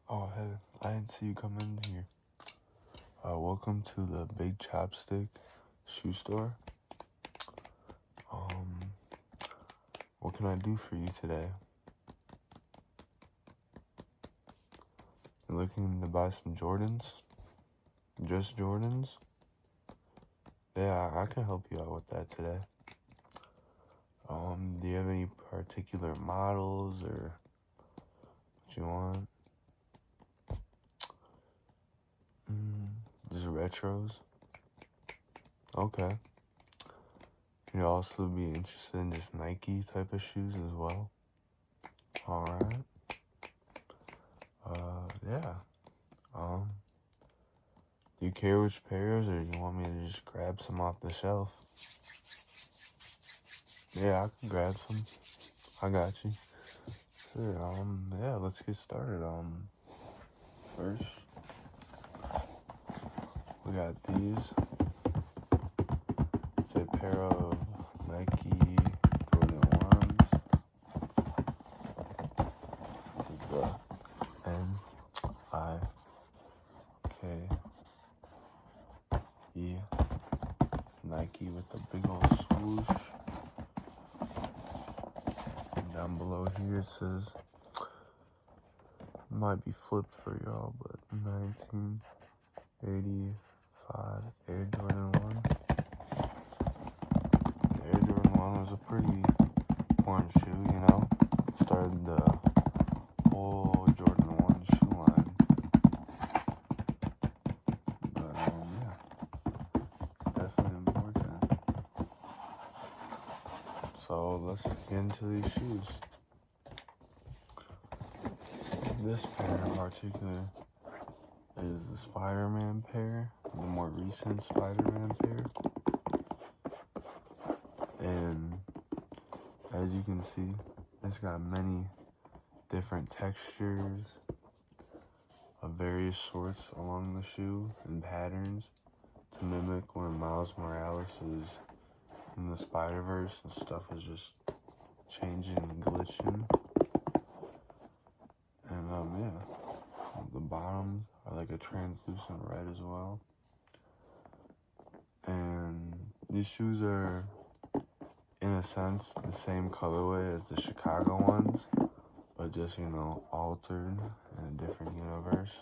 Oh, hey, I didn't see you come in here. Welcome to the Big Chapstick shoe store. What can I do for you today? You're looking to buy some Jordans? Just Jordans? Yeah, I can help you out with that today. Do you have any particular models or what you want? Just retros? Okay. You'd also be interested in just Nike type of shoes as well? Alright. Yeah. Do you care which pairs, or you want me to just grab some off the shelf? Yeah, I can grab some. I got you. Sure, yeah, let's get started. First, we got these. It's a pair of Nike Jordan 1s. This is the Nike, Nike with the big old swoosh. And down below here it says, might be flipped for y'all, but 1985 Air Jordan 1. The Air Jordan 1 was a pretty important shoe, you know? It started the whole Jordan 1 shoe line. But, yeah, it's definitely important. So let's get into these shoes. This pair in particular is the Spider-Man pair, the more recent Spider-Man pair. And as you can see, it's got many different textures of various sorts along the shoe and patterns to mimic when Miles Morales is in the Spider-Verse and stuff is just changing and glitching. And yeah, the bottoms are like a translucent red as well. And these shoes are, in a sense, the same colorway as the Chicago ones, but just, you know, altered in a different universe.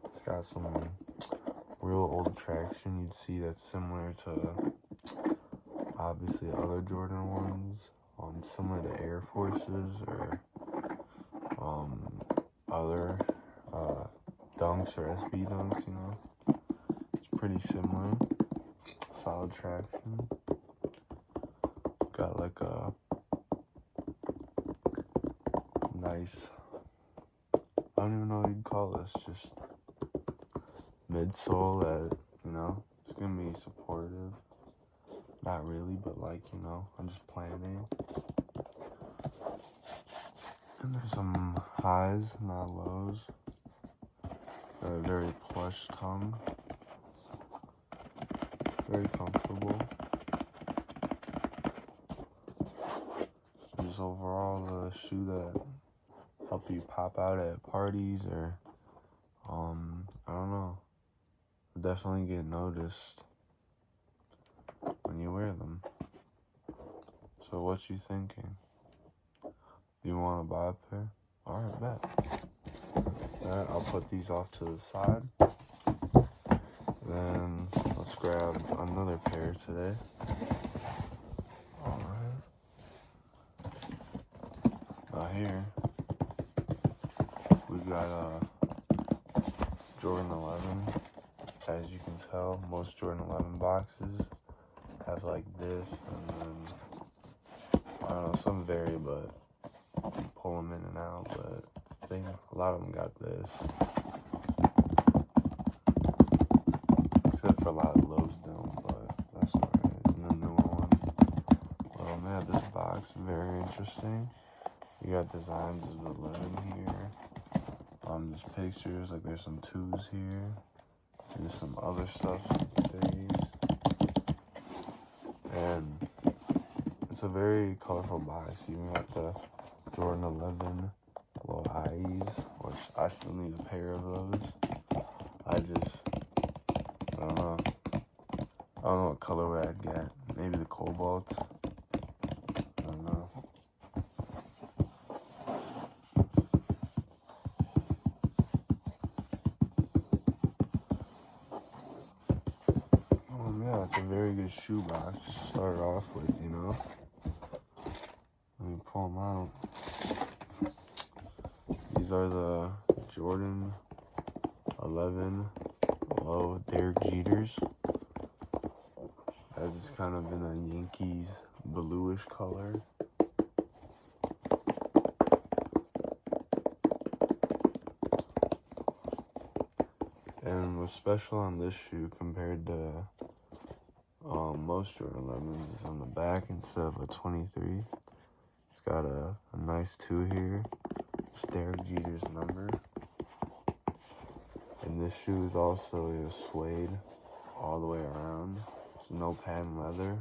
It's got some real old traction you'd see that's similar to, obviously, other Jordan ones, similar to Air Forces or other Dunks or SB Dunks, you know. It's pretty similar. Solid traction. Got like a nice, I don't even know what you'd call this, just midsole that, you know, it's gonna be supportive. Not really, but like, you know, I'm just planning. And there's some highs, not lows. Got a very plush tongue. Very comfortable. Just overall the shoe that help you pop out at parties or, I don't know. Definitely get noticed when you wear them. So what you thinking? You want to buy a pair? Alright, bet. Alright, I'll put these off to the side. Then let's grab another pair today. Alright. Now here, we've got Jordan 11. As you can tell, most Jordan 11 boxes have like this, and then, I don't know, some vary, but you pull them in and out, but I think a lot of them got this. Except for a lot of lows don't, but that's alright, and the newer ones. Yeah, this box is very interesting. You got designs of the 11 here. There's pictures, like there's some 2s here. There's some other stuff, 3s. And it's a very colorful box. You even got the Jordan 11 low IEs, which I still need a pair of those. I don't know. I don't know what colorway I'd get. Maybe the cobalts. I don't know. Yeah, it's a very good shoe box just to start off with, you know. Let me pull them out. These are the Jordan 11 Low Derek Jeters. That's just kind of in a Yankees bluish color. And what's special on this shoe compared to most Jordan 11s is on the back instead of a 23. It's got a nice 2 here. It's Derek Jeter's number. And this shoe is also suede all the way around. There's no patent leather.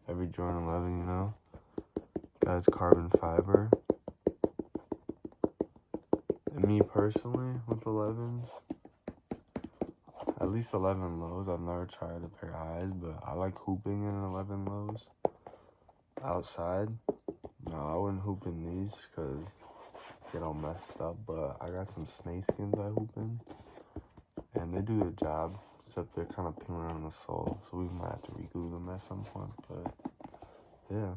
Every Jordan 11, you know, got its carbon fiber. And me personally, with 11s, at least 11 lows. I've never tried a pair of highs, but I like hooping in 11 lows outside. No, I wouldn't hoop in these because get all messed up, but I got some snakeskins I hoop in, and they do their job, except they're kind of peeling on the sole, so we might have to reglue them at some point, but yeah.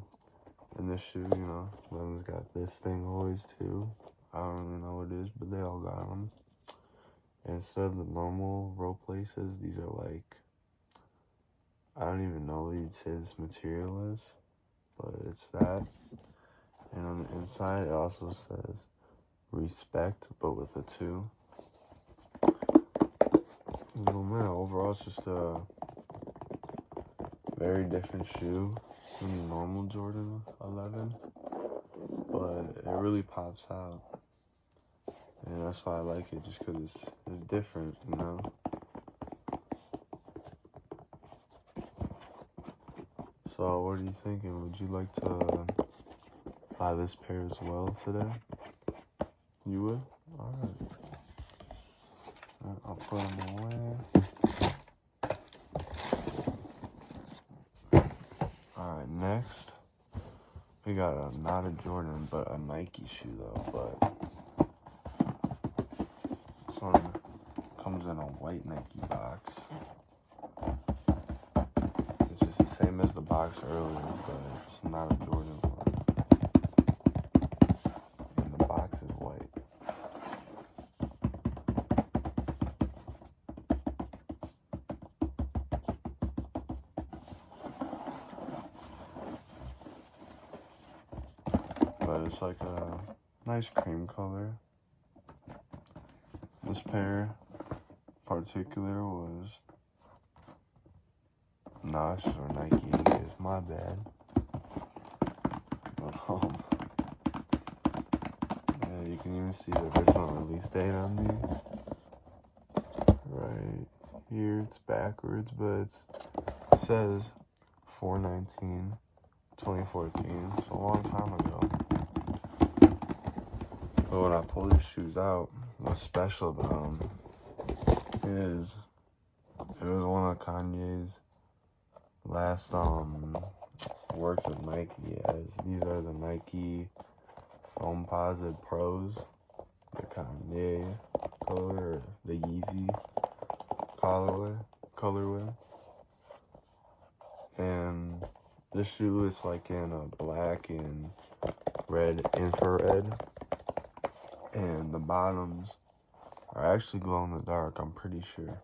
And this shoe, you know, 11's got this thing always too. I don't really know what it is, but they all got them. And instead of the normal Roleplay says, these are like, I don't even know what you'd say this material is, but it's that. And on the inside, it also says respect, but with a 2. Oh man, overall, it's just a very different shoe than the normal Jordan 11, but it really pops out. And that's why I like it, just because it's different, you know? So, what are you thinking? Would you like to buy this pair as well today? You would? Alright. I'll put them away. Alright, next. We got not a Jordan, but a Nike shoe, though, but this one comes in a white Nike box. It's just the same as the box earlier, but it's not a Jordan one. And the box is white. But it's like a nice cream color. This pair particular was Notch or Nike, it's my bad. But yeah, you can even see the original release date on these. Right here, it's backwards, but it says 4/19, 2014. It's a long time ago. But when I pull these shoes out, what's special about them is it was one of Kanye's last works with Nike, as these are the Nike Foamposite Pros, the Kanye color, or the Yeezy colorway. And this shoe is like in a black and red infrared, and the bottoms are actually glow in the dark, I'm pretty sure.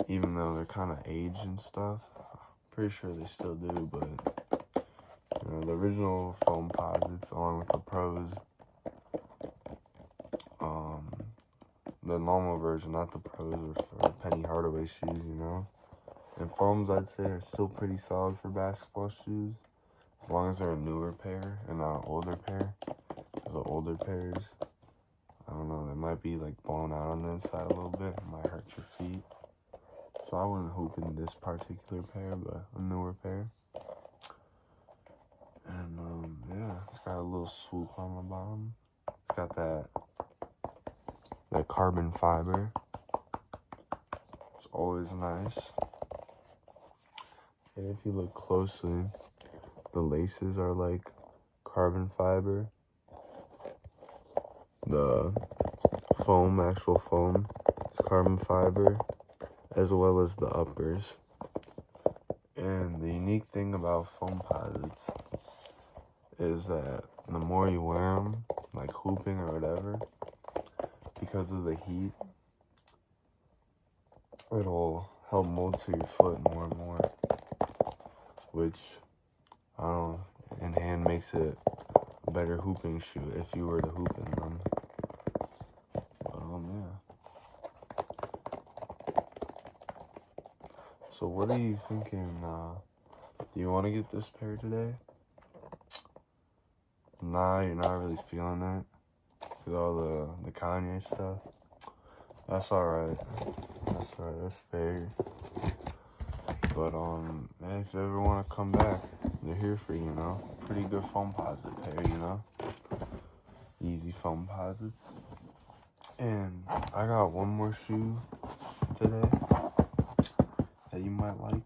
Even though they're kind of aged and stuff, pretty sure they still do, but you know, the original Foamposites along with the Pros, the normal version, not the Pros, or for Penny Hardaway shoes, you know. And foams, I'd say, are still pretty solid for basketball shoes, as long as they're a newer pair and not an older pair. Because the older pairs, I don't know, they might be like blown out on the inside a little bit. It might hurt your feet. So I wouldn't hoop in this particular pair, but a newer pair. And yeah, it's got a little swoop on the bottom. It's got that carbon fiber. It's always nice. And if you look closely, the laces are like carbon fiber. The foam, actual foam, is carbon fiber, as well as the uppers. And the unique thing about foam posits is that the more you wear them, like hooping or whatever, because of the heat, it'll help mold to your foot more and more, which, I don't know, in hand makes it a better hooping shoe if you were to hoop in them. Yeah. So what are you thinking? Do you want to get this pair today? Nah, you're not really feeling it with all the Kanye stuff. That's alright. That's fair. But man, if you ever want to come back, they're here for you, you know. Pretty good foam posit pair, you know. Easy foam posits. And I got one more shoe today that you might like.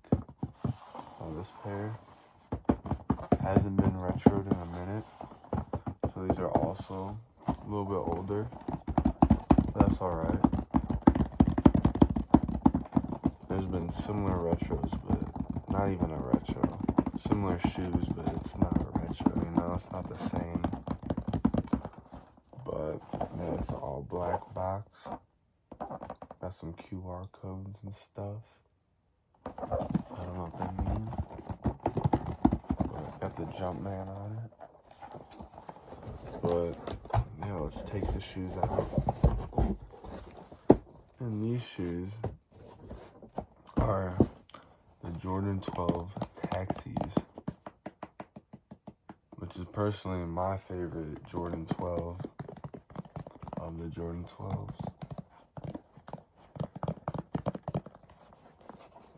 This pair hasn't been retroed in a minute, so these are also a little bit older, but that's alright. There's been similar retros, but not even a retro. Similar shoes, but it's not a retro, you know, it's not the same. But yeah, it's an all black box. Got some QR codes and stuff. I don't know what that means. Got the Jumpman on it. But yeah, let's take the shoes out. And these shoes are the Jordan 12 Taxis, which is personally my favorite Jordan 12 of the Jordan 12s.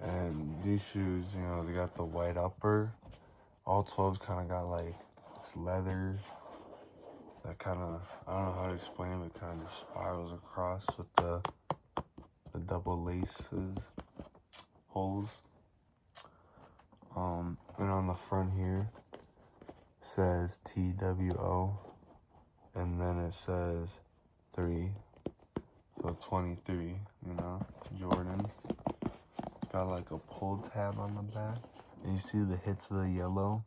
And these shoes, you know, they got the white upper. All 12s kind of got like this leather that kind of, I don't know how to explain it, kind of spirals across with the double laces, holes. And on the front here says TWO, and then it says 3, so 23, you know, Jordan. Got like a pull tab on the back, and you see the hits of the yellow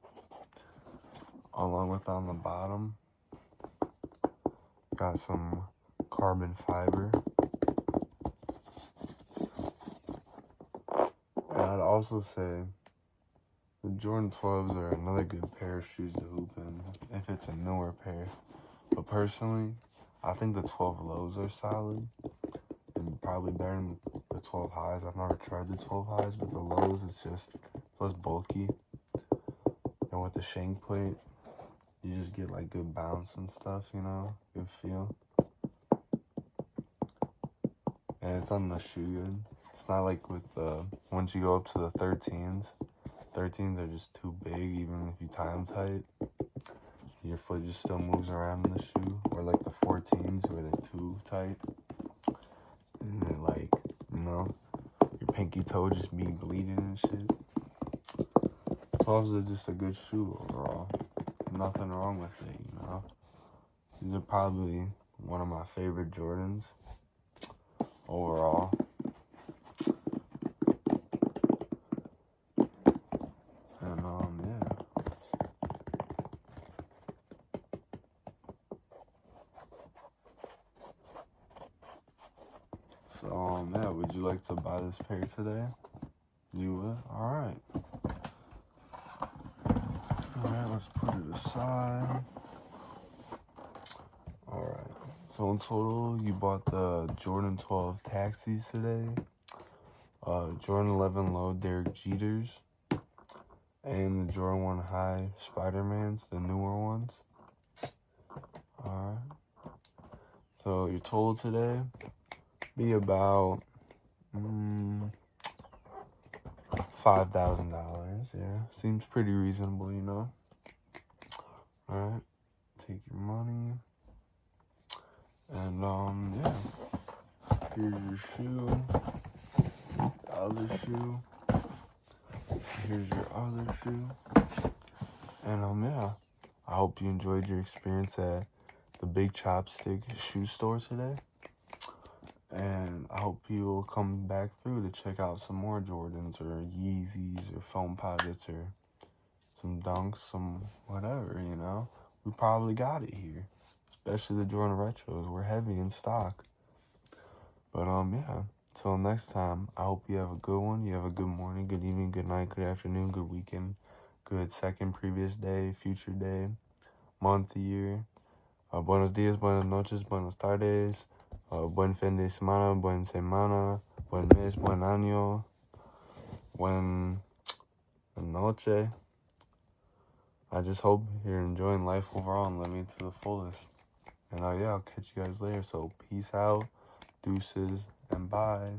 along with on the bottom. Got some carbon fiber. And I'd also say the Jordan 12s are another good pair of shoes to hoop in if it's a newer pair. But personally, I think the 12 lows are solid and probably better than the 12 highs. I've never tried the 12 highs, but the lows, it's less bulky. And with the shank plate, you just get like good bounce and stuff, you know, good feel. And it's on the shoe good. It's not like with once you go up to the 13s. 13s are just too big, even if you tie them tight. Your foot just still moves around in the shoe. Or like the 14s where they're too tight. And then like, you know, your pinky toe just be bleeding and shit. 12s are just a good shoe overall. Nothing wrong with it, you know. These are probably one of my favorite Jordans overall. And yeah. So yeah, would you like to buy this pair today? You would? Alright. Alright, let's put it aside. Alright. So in total, you bought the Jordan 12 Taxis today, Jordan 11 Low Derek Jeters, and the Jordan 1 High Spider-Mans, the newer ones. Alright. So your total today be about $5,000. Yeah, seems pretty reasonable, you know. Alright? Take your money. And, yeah. Here's your shoe. The other shoe. Here's your other shoe. And, yeah. I hope you enjoyed your experience at the Big Chopstick shoe store today. And I hope you will come back through to check out some more Jordans or Yeezys or Foam Posits or some Dunks, some whatever, you know. We probably got it here. Especially the Jordan Retros. We're heavy in stock. But, yeah. Till next time, I hope you have a good one. You have a good morning, good evening, good night, good afternoon, good weekend, good second, previous day, future day, month, year. Buenos dias, buenas noches, buenas tardes. Buen fin de semana, buen semana, buen mes, buen año, buen noche. I just hope you're enjoying life overall and living it to the fullest. And yeah, I'll catch you guys later. So peace out, deuces, and bye.